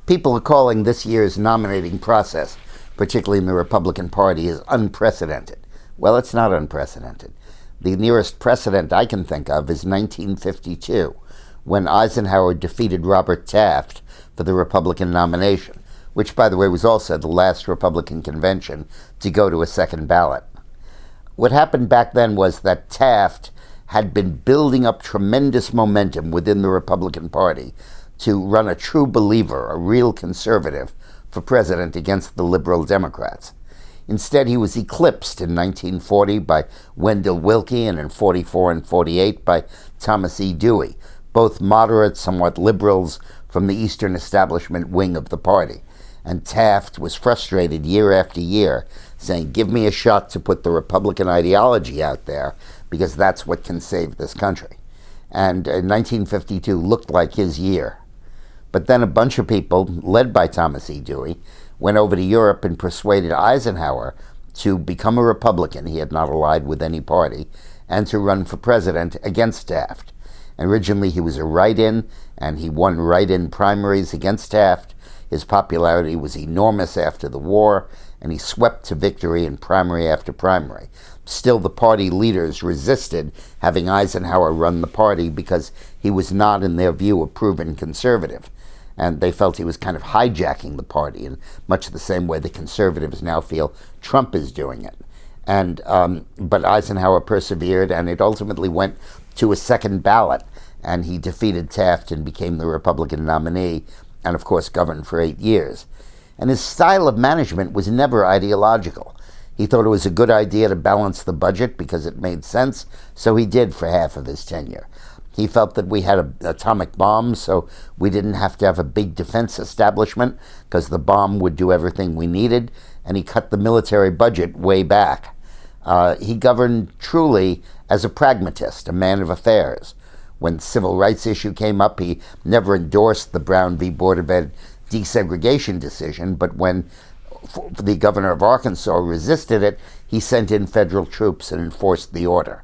People are calling this year's nominating process, particularly in the Republican Party, is unprecedented. Well, it's not unprecedented. The nearest precedent I can think of is 1952, when Eisenhower defeated Robert Taft for the Republican nomination, which, by the way, was also the last Republican convention to go to a second ballot. What happened back then was that Taft had been building up tremendous momentum within the Republican Party to run a true believer, a real conservative, for president against the liberal Democrats. Instead, he was eclipsed in 1940 by Wendell Willkie and in 44 and 48 by Thomas E. Dewey, both moderate, somewhat liberals from the Eastern establishment wing of the party. And Taft was frustrated year after year, saying, give me a shot to put the Republican ideology out there, because that's what can save this country. And 1952 looked like his year. But then a bunch of people, led by Thomas E. Dewey, went over to Europe and persuaded Eisenhower to become a Republican. He had not allied with any party, and to run for president against Taft. Originally, he was a write-in, and he won write-in primaries against Taft. His popularity was enormous after the war, and he swept to victory in primary after primary. Still, the party leaders resisted having Eisenhower run the party because he was not, in their view, a proven conservative. And they felt he was kind of hijacking the party in much the same way the conservatives now feel Trump is doing it. But Eisenhower persevered, and it ultimately went to a second ballot, and he defeated Taft and became the Republican nominee, and of course governed for 8 years. And his style of management was never ideological. He thought it was a good idea to balance the budget because it made sense, so he did for half of his tenure. He felt that we had an atomic bomb, so we didn't have to have a big defense establishment because the bomb would do everything we needed, and he cut the military budget way back. He governed truly as a pragmatist, a man of affairs. When the civil rights issue came up, he never endorsed the Brown v. Board of Ed desegregation decision, but when the governor of Arkansas resisted it, he sent in federal troops and enforced the order.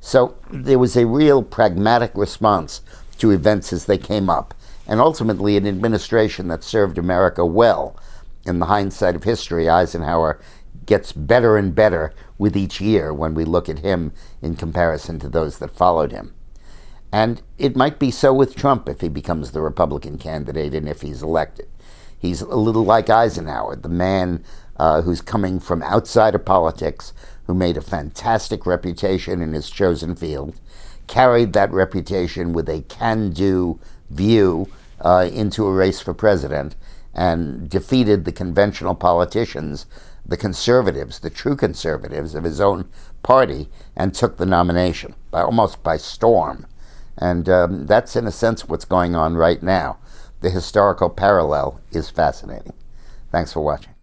So there was a real pragmatic response to events as they came up, and ultimately an administration that served America well. In the hindsight of history, Eisenhower gets better and better with each year when we look at him in comparison to those that followed him. And it might be so with Trump if he becomes the Republican candidate and if he's elected. He's a little like Eisenhower, the man who's coming from outside of politics, who made a fantastic reputation in his chosen field, carried that reputation with a can-do view into a race for president, and defeated the conventional politicians, the conservatives, the true conservatives of his own party, and took the nomination almost by storm. And that's, in a sense, what's going on right now. The historical parallel is fascinating. Thanks for watching.